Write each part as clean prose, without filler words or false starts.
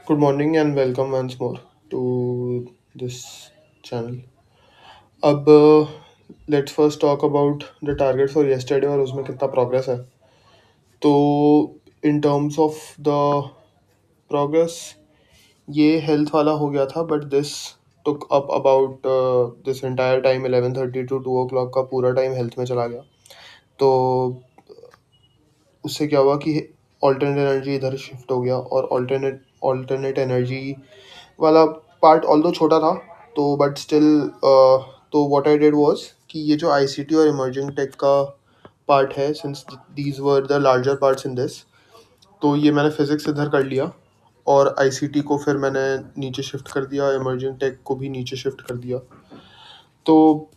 Good morning and welcome once more to this channel. अब let's first talk about the target for yesterday और उसमें कितना progress है. तो in terms of the progress ये health वाला हो गया था but this took up about this entire time 11:30 to 2 o'clock का पूरा टाइम हेल्थ में चला गया. तो उससे क्या हुआ कि ऑल्टरनेट एनर्जी इधर शिफ्ट हो गया और ऑल्टरनेट एनर्जी वाला पार्ट ऑल्दो छोटा था. तो बट स्टिल तो व्हाट आई डिड वाज कि ये जो आईसीटी और इमर्जिंग टेक का पार्ट है, since these were the larger parts in this, तो ये मैंने फिजिक्स इधर कर लिया और आईसीटी को फिर मैंने नीचे शिफ्ट कर दिया, इमर्जिंग टेक को भी नीचे शिफ्ट कर दिया. तो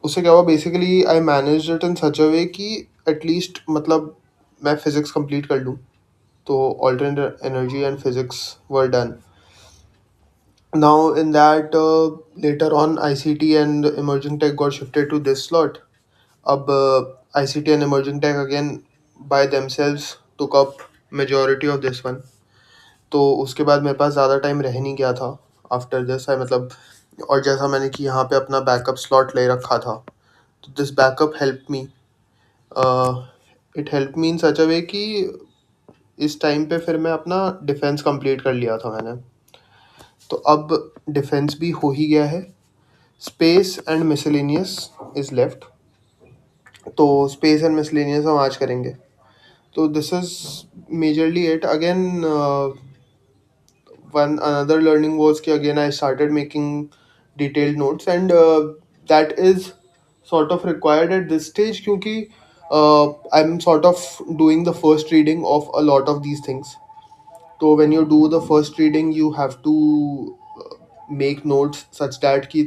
उससे क्या हुआ, basically I manage it in such a way कि एटलीस्ट मतलब मैं फिजिक्स कंप्लीट कर लूँ. तो alternate energy and physics were done. Now in that later on ICT and emerging tech got shifted to this slot. Ab ICT and emerging tech again by themselves took up majority of this one. तो उसके बाद मेरे पास ज़्यादा time रह नहीं गया था after this I मतलब. और जैसा मैंने कि यहाँ पे अपना बैकअप स्लॉट ले रखा था, तो this backup help me. It help me in such a way कि इस टाइम पे फिर मैं अपना डिफेंस कंप्लीट कर लिया था मैंने. तो अब डिफेंस भी हो ही गया है. Space and miscellaneous is left. तो स्पेस एंड मिसलेनियस हम आज करेंगे. तो this is majorly it. Again one another learning was कि again I started making detailed notes and that is sort of required at this stage क्योंकि I'm sort of doing the first reading of a lot of these things. तो when you do the first reading you have to make notes such that कि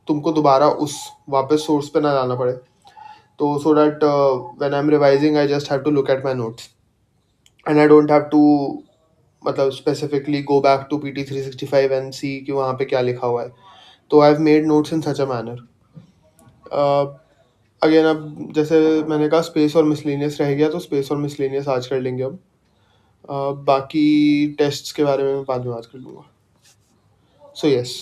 तुमको दोबारा उस वापस source पे ना जाना पड़े. तो so that when I'm revising I just have to look at my notes and I don't have to मतलब specifically go back to PT365 and see कि वहाँ पे क्या लिखा हुआ है. तो I have made notes in such a manner. Again अब जैसे मैंने कहा स्पेस और मिसलेनियस रह गया, तो स्पेस और मिसलेनियस आज कर लेंगे हम. बाकी टेस्ट्स के बारे में मैं बाद में बात कर लूँगा. सो यस,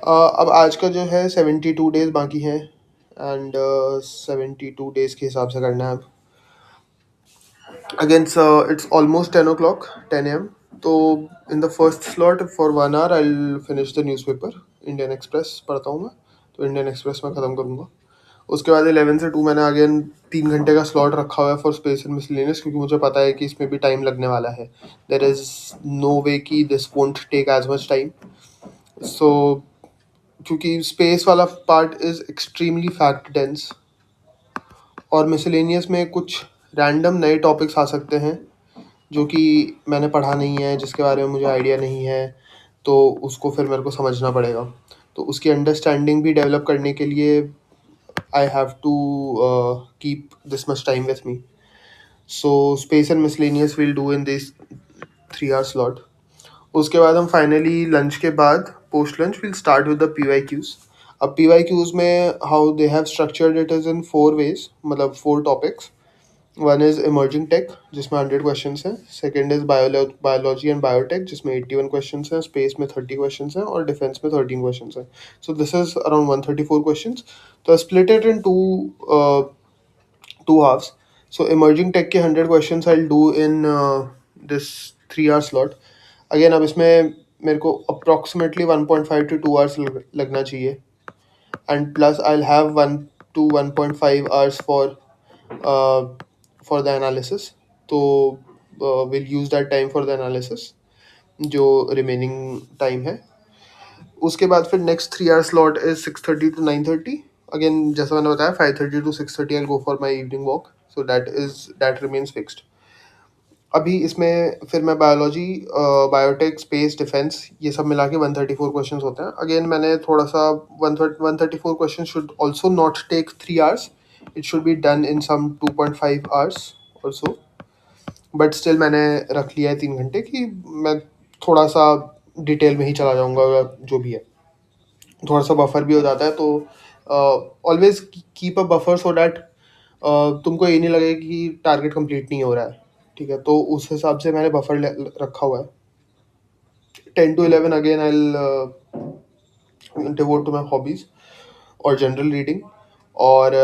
अब आज का जो है 72 डेज बाकी हैं एंड 72 डेज के हिसाब से करना है अब. Again, so it's almost 10 o'clock, 10 a.m. तो in the first slot for 1 hour I'll finish the newspaper. Indian express पढ़ता हूँ मैं, तो इंडियन एक्सप्रेस में ख़त्म करूँगा. उसके बाद 11 से 2 मैंने अगेन 3 घंटे का स्लॉट रखा हुआ है फॉर स्पेस एंड मिसलेनियस, क्योंकि मुझे पता है कि इसमें भी टाइम लगने वाला है. देर इज़ नो वे कि this won't take as much time. So क्योंकि स्पेस वाला part is extremely fact dense और मिसलेनियस में कुछ रैंडम नए टॉपिक्स आ सकते हैं जो कि मैंने पढ़ा नहीं है, जिसके बारे में मुझे आइडिया नहीं है. तो उसको फिर मेरे को समझना पड़ेगा. तो उसकी अंडरस्टैंडिंग भी डेवलप करने के लिए I have to keep this much time with me. So space and miscellaneous will do in this 3 hour slot. उसके बाद हम फाइनली लंच के बाद post lunch will start with the PYQs. अब PYQs में how they have structured it is in 4 ways, मतलब 4 topics. One is emerging tech जिसमें 100 questions हैं. Second is biology and biotech जिसमें 81 क्वेश्चंस हैं. स्पेस में 30 क्वेश्चंस हैं और डिफेंस में 13 क्वेश्चंस हैं. So this is around 134 questions. तो split it in two halves. So emerging tech के 100 questions I do in this 3 hour slot. Again अब इसमें मेरे को अप्रॉक्सीमेटली 1.5 to 2 hours लगना चाहिए. And plus I will have 1 to 1.5 hours for the analysis. तो we'll use that time for the analysis जो remaining time है. उसके बाद फिर next 3 hour slot is 6:30 to 9:30. Again जैसा मैंने बताया 5:30 to 6:30 I'll go for my evening walk. So that remains fixed. अभी इसमें फिर मैं बायोलॉजी, बायोटेक, स्पेस, डिफेंस ये सब मिला के 134 क्वेश्चंस होते हैं. अगेन मैंने थोड़ा सा 134 question should also not take 3 hours. It should be done in some 2.5 hours और सो. बट स्टिल मैंने रख लिया है 3 घंटे कि मैं थोड़ा सा डिटेल में ही चला जाऊँगा. जो भी है थोड़ा सा बफर भी हो जाता है. तो always keep a buffer so that तुमको ये नहीं लगे कि टारगेट कंप्लीट नहीं हो रहा है. ठीक है, तो उस हिसाब से मैंने बफर रखा हुआ है. 10 to 11 again I'll devote to my hobbies और जनरल रीडिंग। और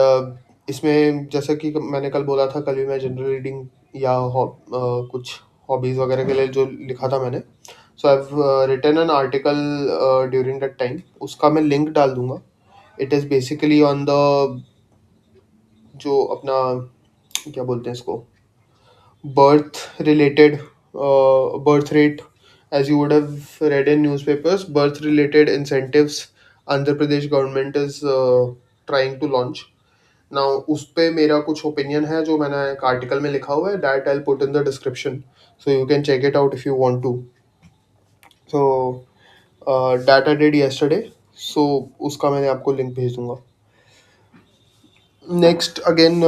इसमें जैसा कि मैंने कल बोला था, कल भी मैं जनरल रीडिंग या कुछ हॉबीज़ वगैरह के लिए जो लिखा था मैंने, so I have written an article during that time, उसका मैं लिंक डाल दूंगा। It is basically on the जो अपना क्या बोलते हैं इसको, birth related birth rate, as you would have read in newspapers, birth related incentives Andhra Pradesh government is trying to launch now। उस पे मेरा कुछ ओपिनियन है जो मैंने एक आर्टिकल में लिखा हुआ है, that I put in the description, so you can check it out if you want to. So that I did yesterday, so उसका मैंने आपको लिंक भेज दूंगा। नेक्स्ट अगेन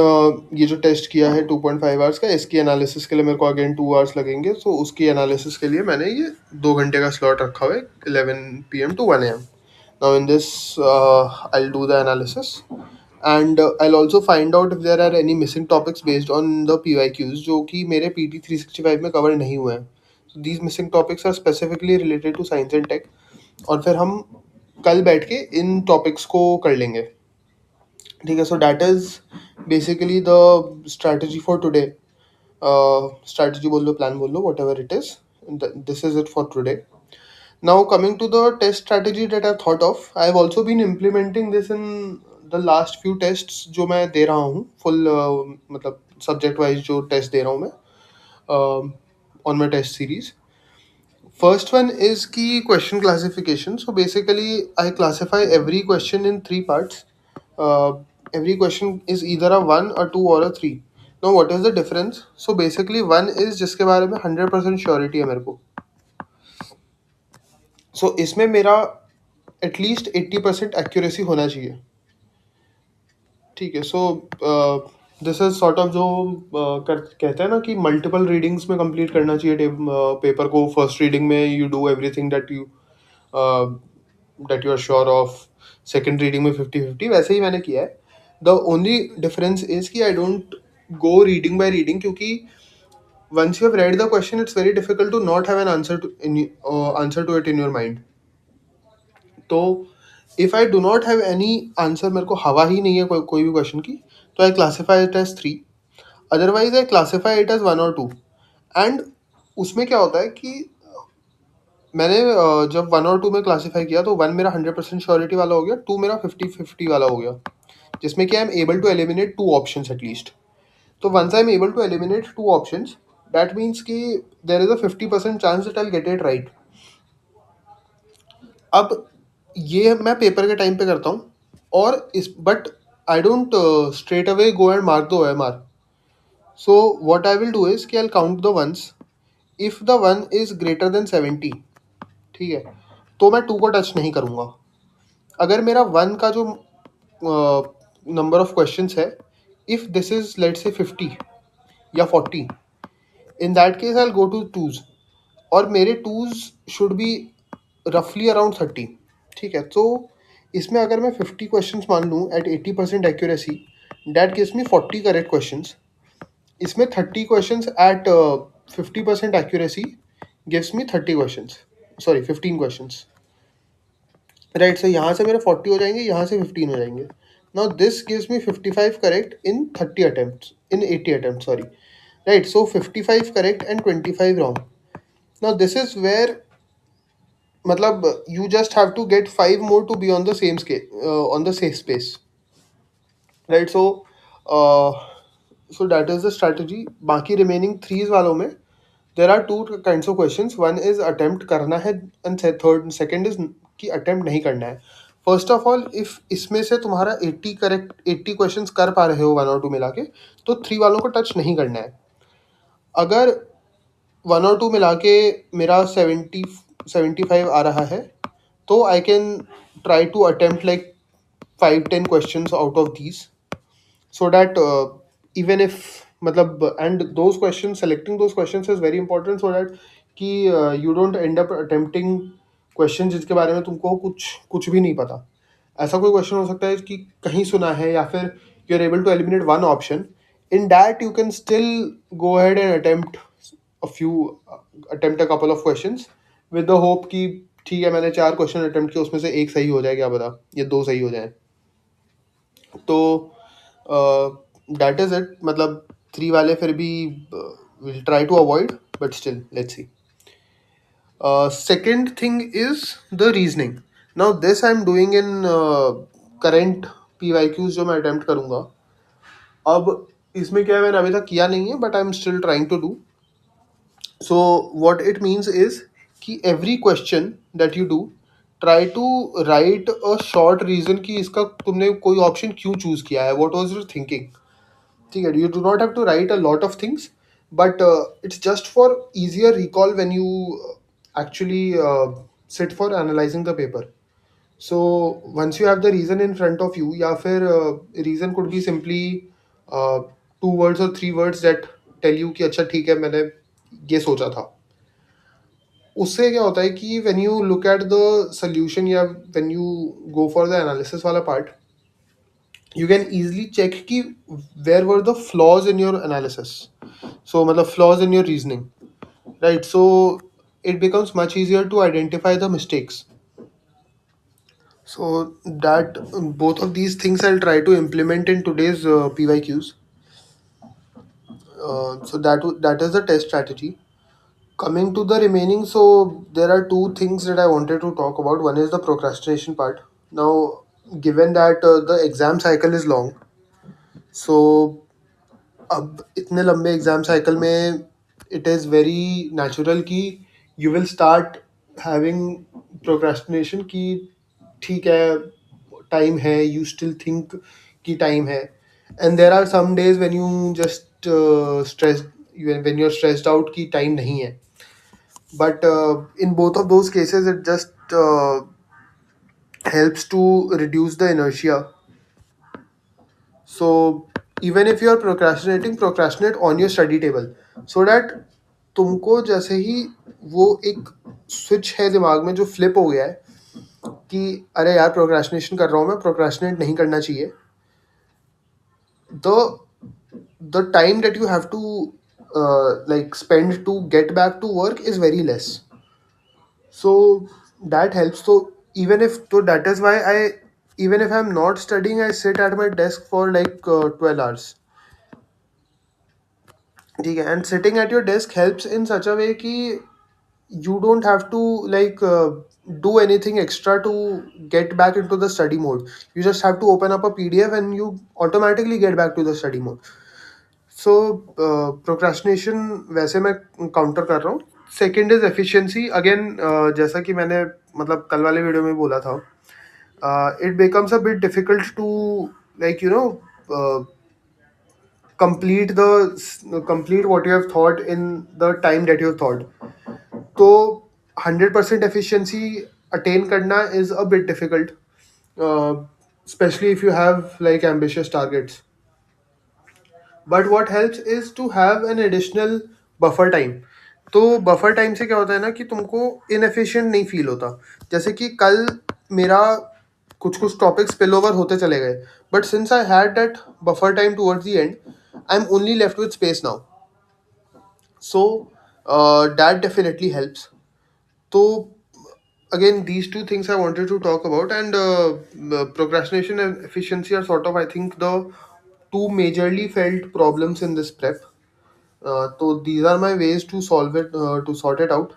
ये जो टेस्ट किया है 2.5 आवर्स का, इसकी एनालिसिस के लिए मेरे को अगेन 2 आवर्स लगेंगे। सो उसकी एनालिसिस के लिए मैंने ये 2 घंटे का स्लॉट रखा हुआ है, 11 PM to 1 AM। Now in this I will do the analysis and I will also find out if there are any missing topics based on the PYQs जो कि मेरे PT 365 में कवर नहीं हुए हैं। So these missing topics are specifically related to science and tech, और फिर हम कल बैठ के इन टॉपिक्स को कर लेंगे। ठीक है, so that is basically the strategy for today. Strategy बोल लो, प्लान बोल लो, whatever it is, this is it for today. Now coming to the test strategy that I thought of, I have also been implementing this in the last few tests जो मैं दे रहा हूँ full, मतलब subject wise जो test दे रहा हूँ मैं on my test series. First one is key question classification. So basically, I classify every question in three parts. Uh, every question is either a one, a two, or a three. Now, what is the difference? So basically, one is जिसके बारे में 100% surety है मेरे को. So इसमें मेरा at least 80% accuracy होना चाहिए. ठीक है, so this is sort of जो कहते हैं ना कि मल्टीपल रीडिंग्स में कंप्लीट करना चाहिए पेपर को। फर्स्ट रीडिंग में you do everything that you are sure of, second reading में 50-50, वैसे ही मैंने किया है। द ओनली डिफरेंस इज कि I don't go reading by reading, क्योंकि once you have read the question it's very difficult to not have an answer to it in your mind. तो if I do not have any answer, मेरे को हवा ही नहीं है कोई भी question की, तो I classify it as 3, otherwise I classify it as 1 और 2। एंड उसमें क्या होता है कि मैंने जब 1 और 2 में क्लासीफाई किया तो 1 मेरा 100% श्योरिटी वाला हो गया, 2 मेरा 50-50 वाला हो गया, जिसमें कि I am able to eliminate 2 options at least. तो once I am able to eliminate 2 options, that means कि there is a 50% chance that I will get it right. अब ये मैं पेपर के टाइम पे करता हूँ, और इस but I don't straight away go and mark the OMR। So what I will do is कि I will count the ones, if the one is greater than 70, ठीक है, तो मैं 2 को टच नहीं करूँगा। अगर मेरा 1 का जो नंबर ऑफ क्वेश्चंस है, इफ दिस इज लेट से 50 या 40, in that case I will go to twos, और मेरे टूज शुड बी रफली अराउंड 30। ठीक है, तो इसमें अगर मैं 50 क्वेश्चंस मान लूँ at 80% accuracy, that gives me 40 correct questions. इसमें 30 questions at 50% accuracy gives me 30 questions, sorry 15 questions, right. So यहाँ से मेरे 40 हो जाएंगे, यहाँ से 15 हो जाएंगे। Now this gives me 55 correct in 30 attempts, in 80 attempt, sorry, right. So 55 correct and 25 wrong. Now this is where, मतलब you just have to get 5 more to be on the same scale, on the safe space, right? Uh, so that is the strategy. बाकी remaining 3 वालों में there are 2 kinds of questions. One is attempt करना है, and second is कि attempt नहीं करना है। First of all, if इसमें से तुम्हारा 80 क्वेश्चंस कर पा रहे हो 1 और 2 मिला के, तो 3 वालों को टच नहीं करना है। अगर 1 और 2 मिला के मेरा 75 आ रहा है, तो I can try to attempt like 5-10 questions out of these, so that even if मतलब, and those questions, selecting those questions is very important, so that कि you don't end up attempting questions जिसके बारे में तुमको कुछ भी नहीं पता। ऐसा कोई क्वेश्चन हो सकता है कि कहीं सुना है, या फिर you are able to eliminate one option, in that you can still go ahead and attempt a couple of questions with the hope कि ठीक है मैंने 4 क्वेश्चन अटेम्प्ट किए, उसमें से 1 सही हो जाए, क्या पता, या 2 सही हो जाएँ। तो दैट इज़ इट, मतलब 3 वाले फिर भी will try to avoid, but still let's see. Second thing is the reasoning. Now this I'm doing in current PYQs जो मैं अटेम्प्ट करूँगा। अब इसमें क्या है, मैंने अभी तक किया नहीं है, but I am still trying to do. So what it means is कि every question that you do, try to write a short reason कि इसका तुमने कोई ऑप्शन क्यों चूज किया है, व्हाट वाज योर थिंकिंग। ठीक है, you do not have to write a lot of things, but it's just for easier recall when you actually sit for analyzing the paper. So once you have the reason in front of you, या फिर reason could be simply uh, 2 words or 3 words that tell you कि अच्छा ठीक है मैंने ये सोचा था। उससे क्या होता है कि when you look at the solution या when you go for the analysis वाला part, you can easily check कि where were the flaws in your analysis. So मतलब flaws in your reasoning, right? So it becomes much easier to identify the mistakes. So that both of these things I'll try to implement in today's PYQs. So that is the test strategy. Coming to the remaining, so there are two things that I wanted to talk about. One is the procrastination part. Now, given that the exam cycle is long, so अब इतने लंबे exam cycle में it is very natural कि you will start having procrastination कि ठीक है time है, you still think कि टाइम है, and there are some days when you just stress, when you are stressed out कि टाइम नहीं है, but in both of those cases it just helps to reduce the inertia. So even if you are procrastinating, procrastinate on your study table, so that तुमको जैसे ही वो एक switch है दिमाग में जो फ्लिप हो गया है कि अरे यार प्रोक्रेस्टिनेशन कर रहा हूँ मैं, प्रोक्रेस्टिनेट नहीं करना चाहिए, the the time that you have to like spend to get back to work is very less. So that helps. So even if, so that is why I, even if I'm not studying, I sit at my desk for like 12 hours. ठीक है, and sitting at your desk helps in such a way कि you don't have to like do anything extra to get back into the study mode. You just have to open up a PDF and you automatically get back to the study mode. So procrastination वैसे मैं counter कर रहा हूँ। Second is efficiency. Again जैसा कि मैंने मतलब कल वाले वीडियो में बोला था, it becomes a bit difficult to like you know complete the complete what you have thought in the time that you have thought. तो 100% efficiency attain करना is a bit difficult, uh, especially if you have like ambitious targets. But what helps is to have an additional buffer time. तो buffer time से क्या होता है ना कि तुमको inefficient नहीं feel होता। जैसे कि कल मेरा कुछ कुछ टॉपिक्स स्पिल ओवर होते चले गए, but since I had that buffer time towards the end, I am only left with space now. So that definitely helps. So again, these two things I wanted to talk about, and procrastination and efficiency are sort of, I think, the two majorly felt problems in this prep. So these are my ways to solve it, to sort it out.